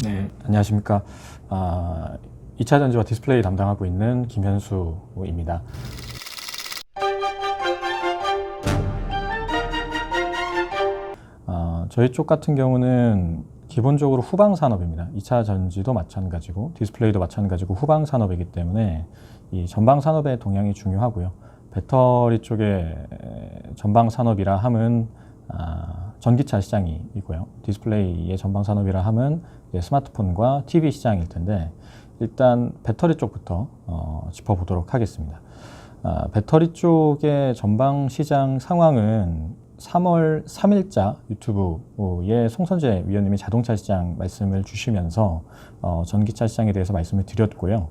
네, 안녕하십니까. 2차 전지와 디스플레이 담당하고 있는 김현수입니다. 저희 쪽 같은 경우는 기본적으로 후방 산업입니다. 2차 전지도 마찬가지고 디스플레이도 마찬가지고 후방 산업이기 때문에 이 전방 산업의 동향이 중요하고요. 배터리 쪽의 전방 산업이라 함은 전기차 시장이고요. 디스플레이의 전방 산업이라 함은 스마트폰과 TV 시장일 텐데 일단 배터리 쪽부터 짚어보도록 하겠습니다. 배터리 쪽의 전방 시장 상황은 3월 3일자 유튜브에 송선재 위원님이 자동차 시장 말씀을 주시면서 전기차 시장에 대해서 말씀을 드렸고요.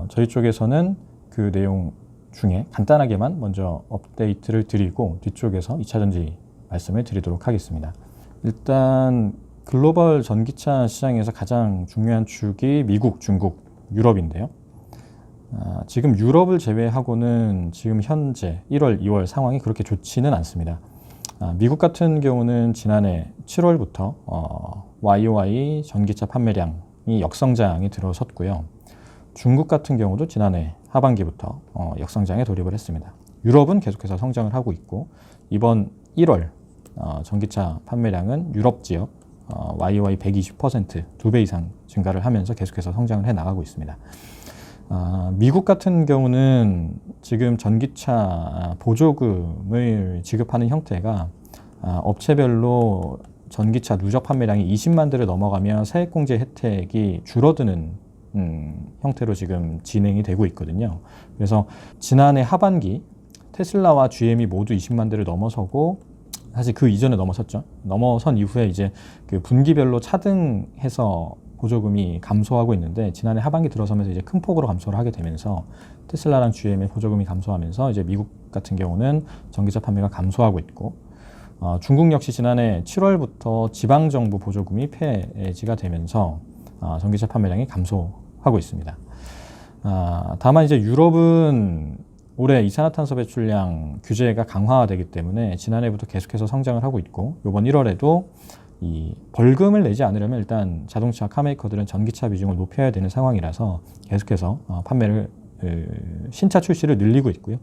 저희 쪽에서는 그 내용 중에 간단하게만 먼저 업데이트를 드리고 뒤쪽에서 2차 전지 말씀을 드리도록 하겠습니다. 일단 글로벌 전기차 시장에서 가장 중요한 축이 미국, 중국, 유럽인데요. 지금 유럽을 제외하고는 지금 현재 1월, 2월 상황이 그렇게 좋지는 않습니다. 미국 같은 경우는 지난해 7월부터 YOY 전기차 판매량이 역성장에 들어섰고요. 중국 같은 경우도 지난해 하반기부터 역성장에 돌입을 했습니다. 유럽은 계속해서 성장을 하고 있고 이번 1월 전기차 판매량은 유럽 지역 YOY 120% 2배 이상 증가를 하면서 계속해서 성장을 해 나가고 있습니다. 미국 같은 경우는 지금 전기차 보조금을 지급하는 형태가 업체별로 전기차 누적 판매량이 20만 대를 넘어가면 세액공제 혜택이 줄어드는 형태로 지금 진행이 되고 있거든요. 그래서 지난해 하반기 테슬라와 GM이 모두 20만 대를 넘어서고 사실 그 이전에 넘어섰죠. 넘어선 이후에 이제 그 분기별로 차등해서 보조금이 감소하고 있는데 지난해 하반기 들어서면서 이제 큰 폭으로 감소를 하게 되면서 테슬라랑 GM의 보조금이 감소하면서 이제 미국 같은 경우는 전기차 판매가 감소하고 있고 중국 역시 지난해 7월부터 지방정부 보조금이 폐지가 되면서 전기차 판매량이 감소하고 있습니다. 다만 이제 유럽은 올해 이산화탄소 배출량 규제가 강화되기 때문에 지난해부터 계속해서 성장을 하고 있고 이번 1월에도 이 벌금을 내지 않으려면 일단 자동차 카메이커들은 전기차 비중을 높여야 되는 상황이라서 계속해서 판매를 신차 출시를 늘리고 있고요.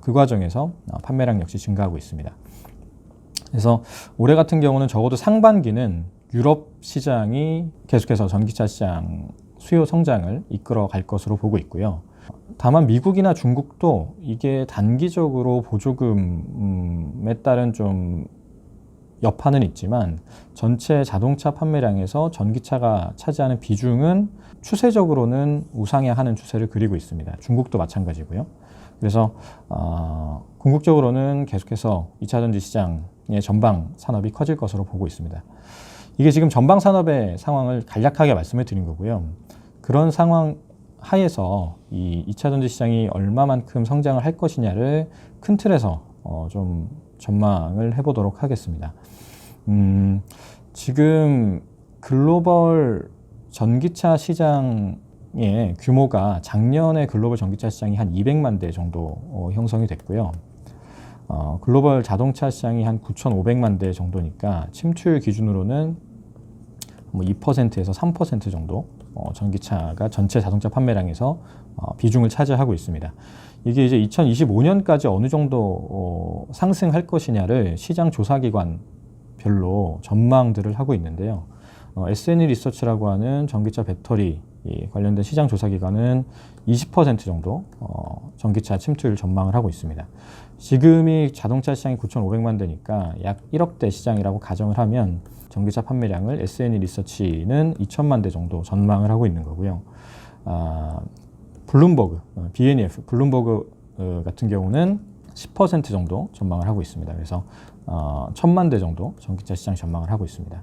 그 과정에서 판매량 역시 증가하고 있습니다. 그래서 올해 같은 경우는 적어도 상반기는 유럽 시장이 계속해서 전기차 시장 수요 성장을 이끌어 갈 것으로 보고 있고요. 다만 미국이나 중국도 이게 단기적으로 보조금에 따른 좀 여파는 있지만 전체 자동차 판매량에서 전기차가 차지하는 비중은 추세적으로는 우상향하는 추세를 그리고 있습니다. 중국도 마찬가지고요. 그래서 궁극적으로는 계속해서 2차 전지 시장의 전방 산업이 커질 것으로 보고 있습니다. 이게 지금 전방 산업의 상황을 간략하게 말씀을 드린 거고요. 그런 상황 하에서 이 2차 전지 시장이 얼마만큼 성장을 할 것이냐를 큰 틀에서 좀 전망을 해보도록 하겠습니다. 지금 글로벌 전기차 시장의 규모가 작년에 글로벌 전기차 시장이 한 200만 대 정도 형성이 됐고요. 글로벌 자동차 시장이 한 9,500만 대 정도니까 침투율 기준으로는 뭐 2%에서 3% 정도 전기차가 전체 자동차 판매량에서 비중을 차지하고 있습니다. 이게 이제 2025년까지 어느 정도 상승할 것이냐를 시장 조사기관별로 전망들을 하고 있는데요. SNE 리서치라고 하는 전기차 배터리 관련된 시장 조사기관은 20% 정도 전기차 침투율 전망을 하고 있습니다. 지금이 자동차 시장이 9,500만 대니까 약 1억 대 시장이라고 가정을 하면 전기차 판매량을 SNE 리서치는 2천만 대 정도 전망을 하고 있는 거고요. 블룸버그, BNEF, 블룸버그 같은 경우는 10% 정도 전망을 하고 있습니다. 그래서 1,000만 대 정도 전기차 시장 전망을 하고 있습니다.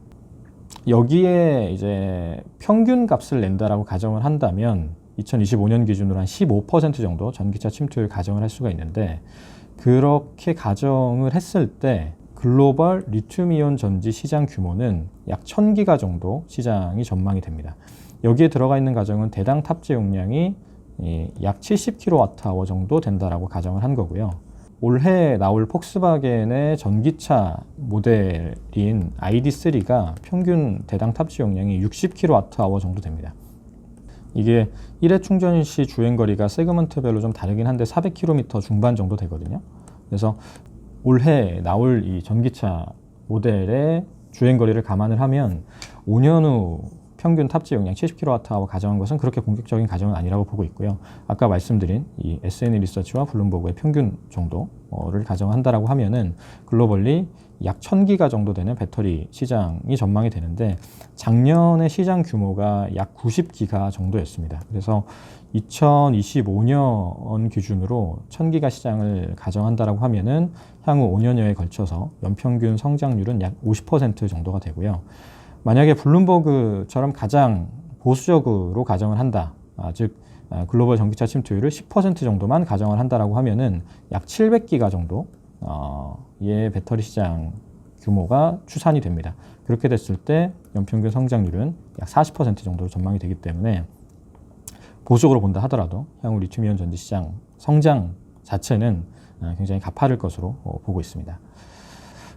여기에 이제 평균 값을 낸다라고 가정을 한다면 2025년 기준으로 한 15% 정도 전기차 침투율 가정을 할 수가 있는데 그렇게 가정을 했을 때 글로벌 리튬이온 전지 시장 규모는 약 1000기가 정도 시장이 전망이 됩니다. 여기에 들어가 있는 가정은 대당 탑재 용량이 약 70kWh 정도 된다라고 가정을 한 거고요. 올해 나올 폭스바겐의 전기차 모델인 ID.3가 평균 대당 탑재 용량이 60kWh 정도 됩니다. 이게 1회 충전 시 주행거리가 세그먼트별로 좀 다르긴 한데 400km 중반 정도 되거든요. 그래서 올해 나올 이 전기차 모델의 주행거리를 감안을 하면 5년 후 평균 탑재 용량 70kWh 가정한 것은 그렇게 공격적인 가정은 아니라고 보고 있고요. 아까 말씀드린 이 SNE 리서치와 블룸버그의 평균 정도를 가정한다라고 하면은 글로벌리 약 1000기가 정도 되는 배터리 시장이 전망이 되는데 작년의 시장 규모가 약 90기가 정도였습니다. 그래서 2025년 기준으로 1000기가 시장을 가정한다라고 하면은 향후 5년여에 걸쳐서 연평균 성장률은 약 50% 정도가 되고요. 만약에 블룸버그처럼 가장 보수적으로 가정을 한다, 즉 글로벌 전기차 침투율을 10% 정도만 가정을 한다라고 하면은 약 700기가 정도의 배터리 시장 규모가 추산이 됩니다. 그렇게 됐을 때 연평균 성장률은 약 40% 정도로 전망이 되기 때문에 보수적으로 본다 하더라도 향후 리튬이온 전지 시장 성장 자체는 굉장히 가파를 것으로 보고 있습니다.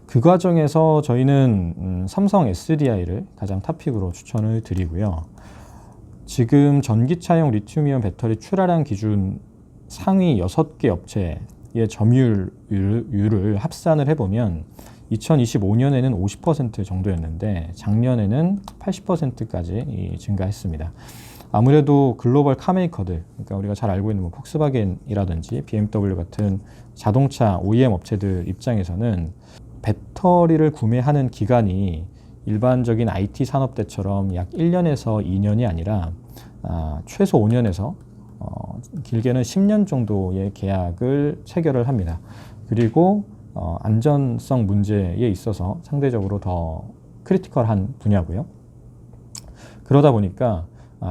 그 과정에서 저희는 삼성 SDI를 가장 탑픽으로 추천을 드리고요. 지금 전기차용 리튬이온 배터리 출하량 기준 상위 6개 업체의 점유율을 합산을 해보면 2025년에는 50% 정도였는데 작년에는 80%까지 증가했습니다. 아무래도 글로벌 카메이커들, 그러니까 우리가 잘 알고 있는 폭스바겐이라든지 BMW 같은 자동차 OEM 업체들 입장에서는 배터리를 구매하는 기간이 일반적인 IT 산업대처럼 약 1년에서 2년이 아니라 최소 5년에서 길게는 10년 정도의 계약을 체결을 합니다. 그리고 안전성 문제에 있어서 상대적으로 더 크리티컬한 분야고요. 그러다 보니까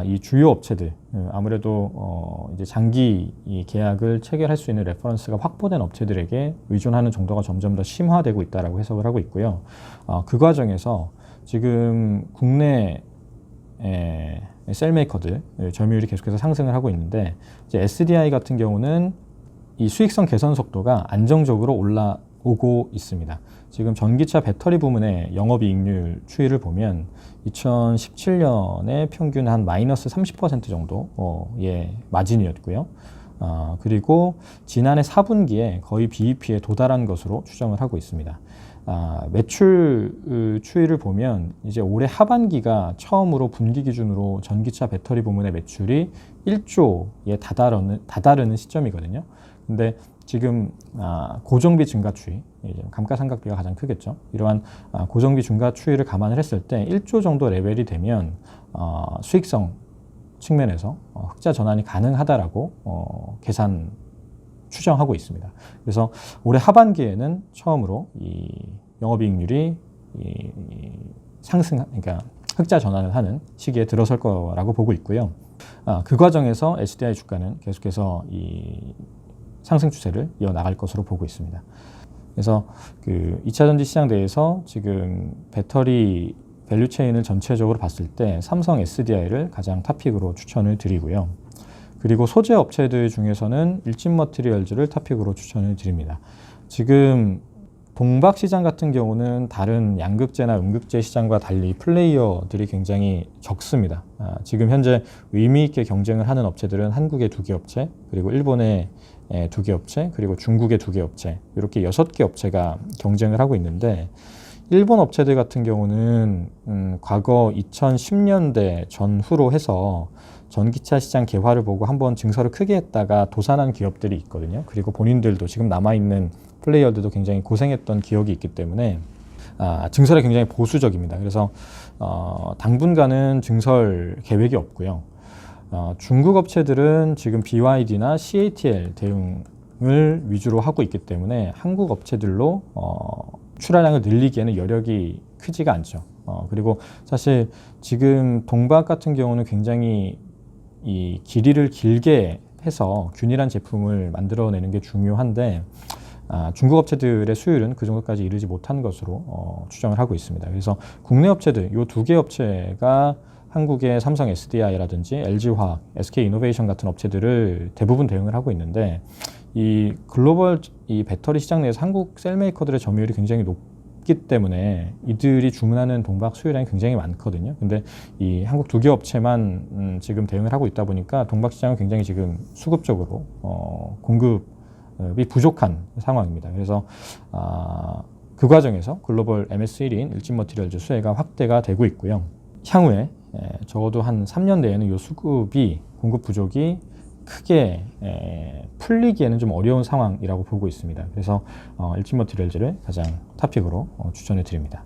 이 주요 업체들, 아무래도 이제 장기 이 계약을 체결할 수 있는 레퍼런스가 확보된 업체들에게 의존하는 정도가 점점 더 심화되고 있다라고 해석을 하고 있고요. 그 과정에서 지금 국내 셀메이커들 점유율이 계속해서 상승을 하고 있는데 이제 SDI 같은 경우는 이 수익성 개선 속도가 안정적으로 올라오고 있습니다. 지금 전기차 배터리 부문의 영업이익률 추이를 보면 2017년에 평균 한 마이너스 30% 정도의 마진이었고요. 그리고 지난해 4분기에 거의 BEP에 도달한 것으로 추정을 하고 있습니다. 매출 추이를 보면 이제 올해 하반기가 처음으로 분기 기준으로 전기차 배터리 부문의 매출이 1조에 다다르는 시점이거든요. 근데 지금 고정비 증가 추이, 감가상각비가 가장 크겠죠. 이러한 고정비 증가 추이를 감안을 했을 때 1조 정도 레벨이 되면 수익성 측면에서 흑자 전환이 가능하다라고 추정하고 있습니다. 그래서 올해 하반기에는 처음으로 이 영업이익률이 그러니까 흑자 전환을 하는 시기에 들어설 거라고 보고 있고요. 그 과정에서 SDI 주가는 계속해서 이 상승 추세를 이어나갈 것으로 보고 있습니다. 그래서 그 2차 전지 시장 내에서 지금 배터리 밸류체인을 전체적으로 봤을 때 삼성 SDI를 가장 탑픽으로 추천을 드리고요. 그리고 소재 업체들 중에서는 일진머티리얼즈를 탑픽으로 추천을 드립니다. 지금 동박 시장 같은 경우는 다른 양극재나 음극재 시장과 달리 플레이어들이 굉장히 적습니다. 지금 현재 의미 있게 경쟁을 하는 업체들은 한국의 2개 업체, 그리고 일본의 2개 업체, 그리고 중국의 2개 업체, 이렇게 6개 업체가 경쟁을 하고 있는데 일본 업체들 같은 경우는 과거 2010년대 전후로 해서 전기차 시장 개화를 보고 한번 증설을 크게 했다가 도산한 기업들이 있거든요. 그리고 본인들도 지금 남아있는 플레이어들도 굉장히 고생했던 기억이 있기 때문에 증설에 굉장히 보수적입니다. 그래서 당분간은 증설 계획이 없고요. 중국 업체들은 지금 BYD나 CATL 대응을 위주로 하고 있기 때문에 한국 업체들로 출하량을 늘리기에는 여력이 크지가 않죠. 그리고 사실 지금 동박 같은 경우는 굉장히 이 길이를 길게 해서 균일한 제품을 만들어내는 게 중요한데 중국 업체들의 수율은 그 정도까지 이르지 못한 것으로 추정을 하고 있습니다. 그래서 국내 업체들, 이 2개 업체가 한국의 삼성 SDI라든지 LG화학, SK이노베이션 같은 업체들을 대부분 대응을 하고 있는데 이 글로벌 이 배터리 시장 내에서 한국 셀메이커들의 점유율이 굉장히 높기 때문에 이들이 주문하는 동박 수요량이 굉장히 많거든요. 근데 이 한국 두 개 업체만 지금 대응을 하고 있다 보니까 동박 시장은 굉장히 지금 수급적으로 공급이 부족한 상황입니다. 그래서 그 과정에서 글로벌 MS1인 일진머티리얼즈 수혜가 확대가 되고 있고요. 향후에 적어도 한 3년 내에는 이 수급이 공급 부족이 크게 풀리기에는 좀 어려운 상황이라고 보고 있습니다. 그래서 일진머티리얼즈를 가장 탑픽으로 추천해 드립니다.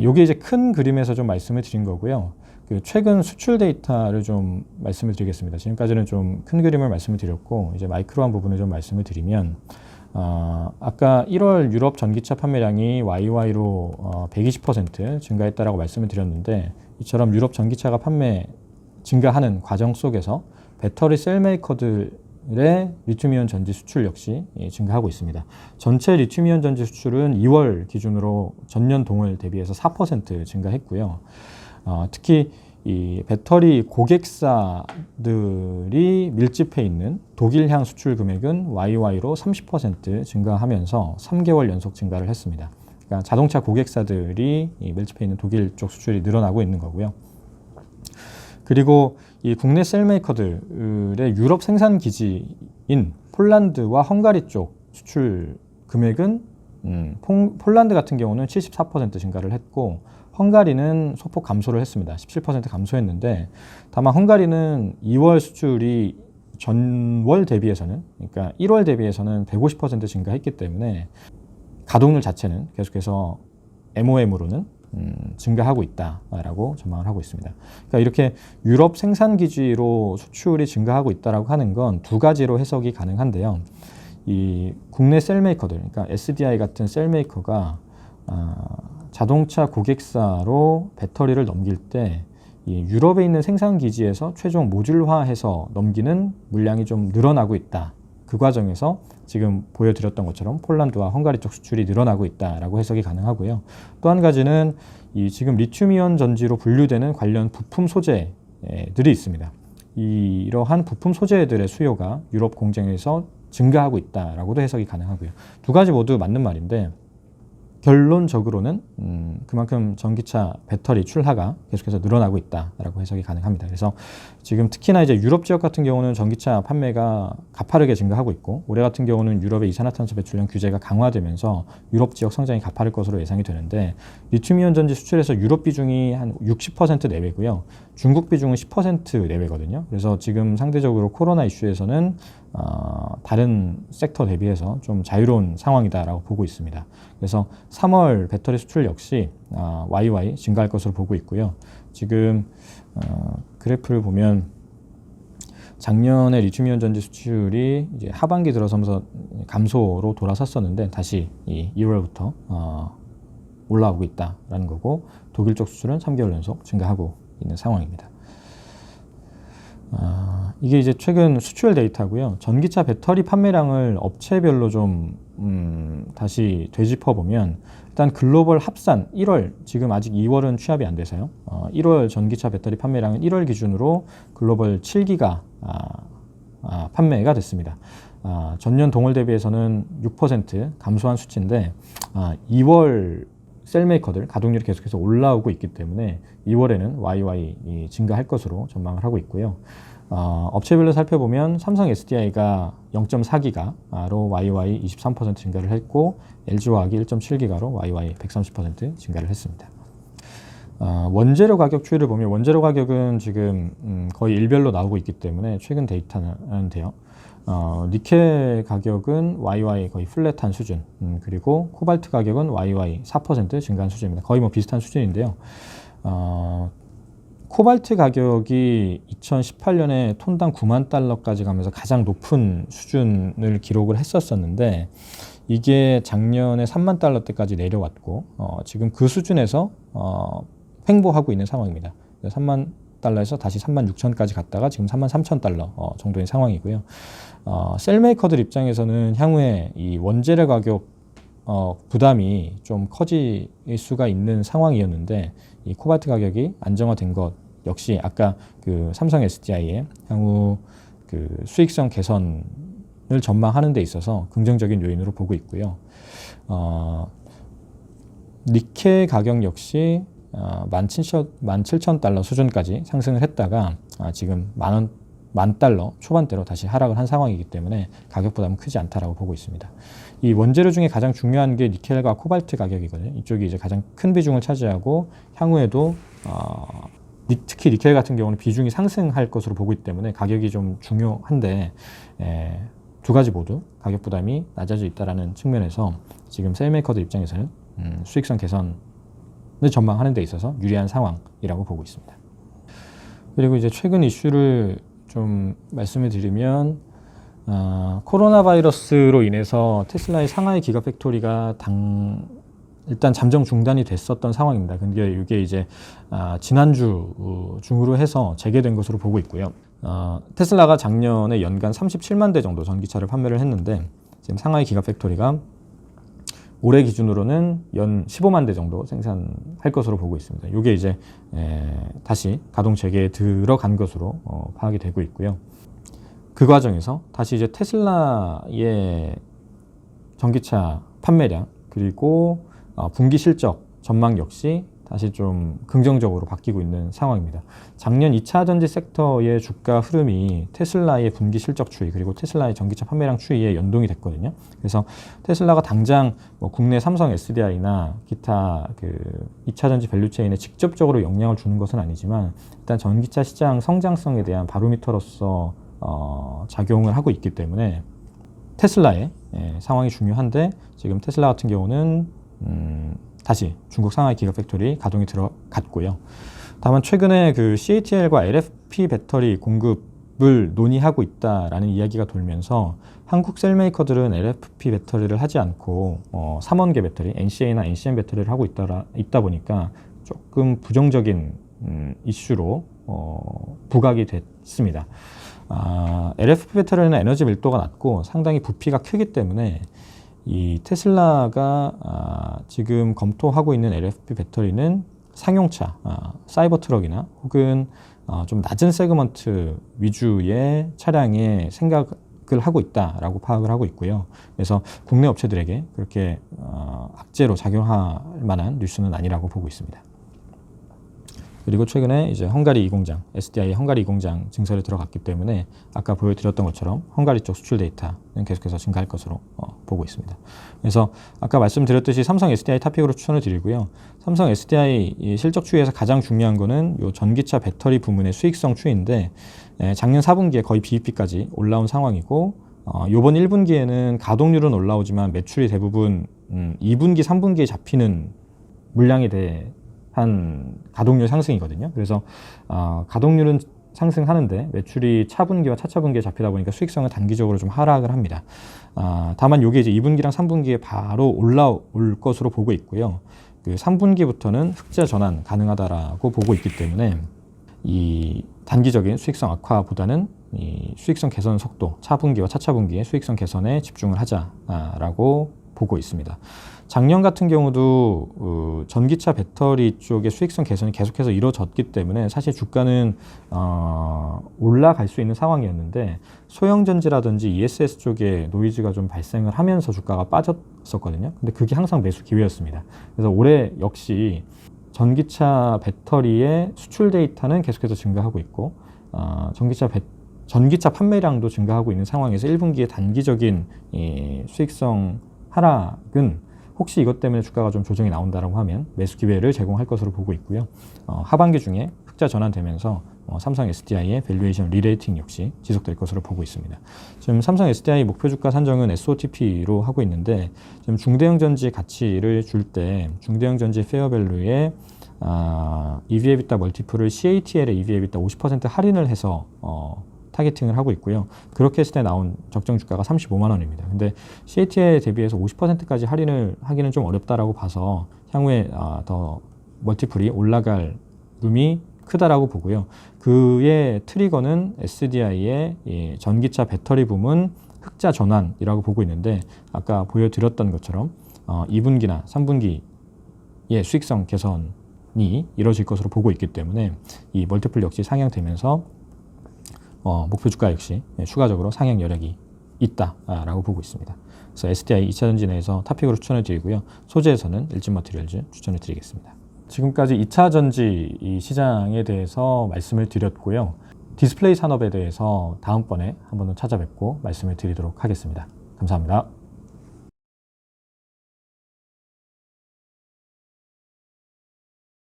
요게 이제 큰 그림에서 좀 말씀을 드린 거고요. 그 최근 수출 데이터를 좀 말씀을 드리겠습니다. 지금까지는 좀 큰 그림을 말씀을 드렸고 이제 마이크로한 부분을 좀 말씀을 드리면 아까 1월 유럽 전기차 판매량이 YY로 120% 증가했다라고 말씀을 드렸는데 이처럼 유럽 전기차가 판매 증가하는 과정 속에서 배터리 셀 메이커들의 리튬이온 전지 수출 역시 증가하고 있습니다. 전체 리튬이온 전지 수출은 2월 기준으로 전년 동월 대비해서 4% 증가했고요. 특히 이 배터리 고객사들이 밀집해 있는 독일향 수출 금액은 YY로 30% 증가하면서 3개월 연속 증가를 했습니다. 그러니까 자동차 고객사들이 밀집해 있는 독일 쪽 수출이 늘어나고 있는 거고요. 그리고 이 국내 셀메이커들의 유럽 생산 기지인 폴란드와 헝가리 쪽 수출 금액은 폴란드 같은 경우는 74% 증가를 했고 헝가리는 소폭 감소를 했습니다. 17% 감소했는데 다만 헝가리는 2월 수출이 전월 대비해서는 그러니까 1월 대비해서는 150% 증가했기 때문에 가동률 자체는 계속해서 MOM으로는 증가하고 있다라고 전망을 하고 있습니다. 그러니까 이렇게 유럽 생산 기지로 수출이 증가하고 있다라고 하는 건 두 가지로 해석이 가능한데요. 이 국내 셀메이커들, 그러니까 SDI 같은 셀메이커가 자동차 고객사로 배터리를 넘길 때 이 유럽에 있는 생산 기지에서 최종 모듈화해서 넘기는 물량이 좀 늘어나고 있다. 그 과정에서 지금 보여드렸던 것처럼 폴란드와 헝가리 쪽 수출이 늘어나고 있다라고 해석이 가능하고요. 또 한 가지는 이 지금 리튬이온 전지로 분류되는 관련 부품 소재들이 있습니다. 이러한 부품 소재들의 수요가 유럽 공장에서 증가하고 있다라고도 해석이 가능하고요. 두 가지 모두 맞는 말인데 결론적으로는 그만큼 전기차 배터리 출하가 계속해서 늘어나고 있다라고 해석이 가능합니다. 그래서 지금 특히나 이제 유럽 지역 같은 경우는 전기차 판매가 가파르게 증가하고 있고 올해 같은 경우는 유럽의 이산화탄소 배출량 규제가 강화되면서 유럽 지역 성장이 가파를 것으로 예상이 되는데 리튬이온 전지 수출에서 유럽 비중이 한 60% 내외고요. 중국 비중은 10% 내외거든요. 그래서 지금 상대적으로 코로나 이슈에서는 다른 섹터 대비해서 좀 자유로운 상황이다라고 보고 있습니다. 그래서 3월 배터리 수출 역시 YY 증가할 것으로 보고 있고요. 지금 그래프를 보면 작년에 리튬이온 전지 수출이 이제 하반기 들어서면서 감소로 돌아섰었는데 다시 이 2월부터 올라오고 있다라는 거고 독일 쪽 수출은 3개월 연속 증가하고 있는 상황입니다. 이게 이제 최근 수출 데이터고요. 전기차 배터리 판매량을 업체별로 좀 다시 되짚어 보면 일단 글로벌 합산 1월 지금 아직 2월은 취합이 안 돼서요. 1월 전기차 배터리 판매량은 1월 기준으로 글로벌 7기가 판매가 됐습니다. 전년 동월 대비해서는 6% 감소한 수치인데 2월 셀메이커들 가동률이 계속해서 올라오고 있기 때문에 2월에는 YY 증가할 것으로 전망을 하고 있고요. 업체별로 살펴보면 삼성 SDI가 0.4기가로 YY 23% 증가를 했고 LG화학이 1.7기가로 YY 130% 증가를 했습니다. 원재료 가격 추이를 보면 원재료 가격은 지금 거의 일별로 나오고 있기 때문에 최근 데이터인데요. 니켈 가격은 YY 거의 플랫한 수준, 그리고 코발트 가격은 YY 4% 증가한 수준입니다. 거의 뭐 비슷한 수준인데요. 코발트 가격이 2018년에 톤당 9만 달러까지 가면서 가장 높은 수준을 기록을 했었는데 이게 작년에 3만 달러대까지 내려왔고 지금 그 수준에서 횡보하고 있는 상황입니다. 3만 달러에서 다시 3만 6천까지 갔다가 지금 3만 3천 달러 정도의 상황이고요. 셀메이커들 입장에서는 향후에 이 원재료 가격 부담이 좀 커질 수가 있는 상황이었는데 이 코발트 가격이 안정화된 것 역시 아까 그 삼성 SDI의 향후 그 수익성 개선을 전망하는 데 있어서 긍정적인 요인으로 보고 있고요. 니켈 가격 역시 17,000달러 수준까지 상승을 했다가 지금 만 달러 초반대로 다시 하락을 한 상황이기 때문에 가격 부담은 크지 않다라고 보고 있습니다. 이 원재료 중에 가장 중요한 게 니켈과 코발트 가격이거든요. 이쪽이 이제 가장 큰 비중을 차지하고 향후에도 특히 니켈 같은 경우는 비중이 상승할 것으로 보고 있기 때문에 가격이 좀 중요한데 두 가지 모두 가격 부담이 낮아져 있다는 측면에서 지금 셀메이커들 입장에서는 수익성 개선을 전망하는 데 있어서 유리한 상황이라고 보고 있습니다. 그리고 이제 최근 이슈를 좀 말씀을 드리면 코로나 바이러스로 인해서 테슬라의 상하이 기가팩토리가 일단 잠정 중단이 됐었던 상황입니다. 근데 이게 이제 지난주 중으로 해서 재개된 것으로 보고 있고요. 테슬라가 작년에 연간 37만 대 정도 전기차를 판매를 했는데 지금 상하이 기가팩토리가 올해 기준으로는 연 15만 대 정도 생산할 것으로 보고 있습니다. 이게 이제 다시 가동 재개에 들어간 것으로 파악이 되고 있고요. 그 과정에서 다시 이제 테슬라의 전기차 판매량 그리고 분기 실적 전망 역시 다시 좀 긍정적으로 바뀌고 있는 상황입니다. 작년 2차 전지 섹터의 주가 흐름이 테슬라의 분기 실적 추이 그리고 테슬라의 전기차 판매량 추이에 연동이 됐거든요. 그래서 테슬라가 당장 국내 삼성 SDI나 기타 그 2차 전지 밸류체인에 직접적으로 영향을 주는 것은 아니지만 일단 전기차 시장 성장성에 대한 바로미터로서 작용을 하고 있기 때문에 테슬라의 상황이 중요한데 지금 테슬라 같은 경우는 다시 중국 상하이 기가팩토리 가동이 들어갔고요. 다만 최근에 그 CATL과 LFP 배터리 공급을 논의하고 있다라는 이야기가 돌면서 한국 셀메이커들은 LFP 배터리를 하지 않고 3원계 배터리, NCA나 NCM 배터리를 하고 있다 보니까 조금 부정적인 이슈로 부각이 됐습니다. LFP 배터리는 에너지 밀도가 낮고 상당히 부피가 크기 때문에 이 테슬라가 지금 검토하고 있는 LFP 배터리는 상용차, 사이버 트럭이나 혹은 좀 낮은 세그먼트 위주의 차량에 생각을 하고 있다라고 파악을 하고 있고요. 그래서 국내 업체들에게 그렇게 악재로 작용할 만한 뉴스는 아니라고 보고 있습니다. 그리고 최근에 이제 헝가리 2공장, SDI 헝가리 2공장 증설에 들어갔기 때문에 아까 보여드렸던 것처럼 헝가리 쪽 수출 데이터는 계속해서 증가할 것으로 보고 있습니다. 그래서 아까 말씀드렸듯이 삼성 SDI 탑픽으로 추천을 드리고요. 삼성 SDI 실적 추이에서 가장 중요한 거는 이 전기차 배터리 부문의 수익성 추이인데 작년 4분기에 거의 BEP까지 올라온 상황이고 이번 1분기에는 가동률은 올라오지만 매출이 대부분 2분기, 3분기에 잡히는 물량에 대해 한 가동률 상승이거든요. 그래서 가동률은 상승하는데 매출이 차분기와 차차분기에 잡히다 보니까 수익성은 단기적으로 좀 하락을 합니다. 다만 이게 이제 2분기랑 3분기에 바로 올라올 것으로 보고 있고요. 그 3분기부터는 흑자 전환 가능하다라고 보고 있기 때문에 이 단기적인 수익성 악화보다는 이 수익성 개선 속도, 차분기와 차차분기의 수익성 개선에 집중을 하자라고 보고 있습니다. 작년 같은 경우도 전기차 배터리 쪽의 수익성 개선이 계속해서 이루어졌기 때문에 사실 주가는 올라갈 수 있는 상황이었는데 소형전지라든지 ESS 쪽에 노이즈가 좀 발생을 하면서 주가가 빠졌었거든요. 근데 그게 항상 매수 기회였습니다. 그래서 올해 역시 전기차 배터리의 수출 데이터는 계속해서 증가하고 있고 전기차 판매량도 증가하고 있는 상황에서 1분기의 단기적인 수익성 하락은 혹시 이것 때문에 주가가 좀 조정이 나온다라고 하면 매수 기회를 제공할 것으로 보고 있고요. 하반기 중에 흑자 전환되면서 삼성 SDI의 밸류에이션 리레이팅 역시 지속될 것으로 보고 있습니다. 지금 삼성 SDI 목표 주가 산정은 SOTP로 하고 있는데 지금 중대형 전지 가치를 줄 때 중대형 전지 페어밸류에 EV/EBITDA 멀티플을 CATL의 EV/EBITDA 50% 할인을 해서 타겟팅을 하고 있고요. 그렇게 했을 때 나온 적정 주가가 35만 원입니다. 근데 CATL에 대비해서 50%까지 할인을 하기는 좀 어렵다라고 봐서 향후에 더 멀티플이 올라갈 룸이 크다라고 보고요. 그의 트리거는 SDI의 전기차 배터리 부문 흑자 전환이라고 보고 있는데 아까 보여드렸던 것처럼 2분기나 3분기의 수익성 개선이 이루어질 것으로 보고 있기 때문에 이 멀티플 역시 상향되면서 목표 주가 역시 추가적으로 상향 여력이 있다라고 보고 있습니다. 그래서 SDI 2차 전지 내에서 탑픽으로 추천을 드리고요. 소재에서는 LG 머티리얼즈 추천을 드리겠습니다. 지금까지 2차 전지 이 시장에 대해서 말씀을 드렸고요. 디스플레이 산업에 대해서 다음번에 한 번 더 찾아뵙고 말씀을 드리도록 하겠습니다. 감사합니다.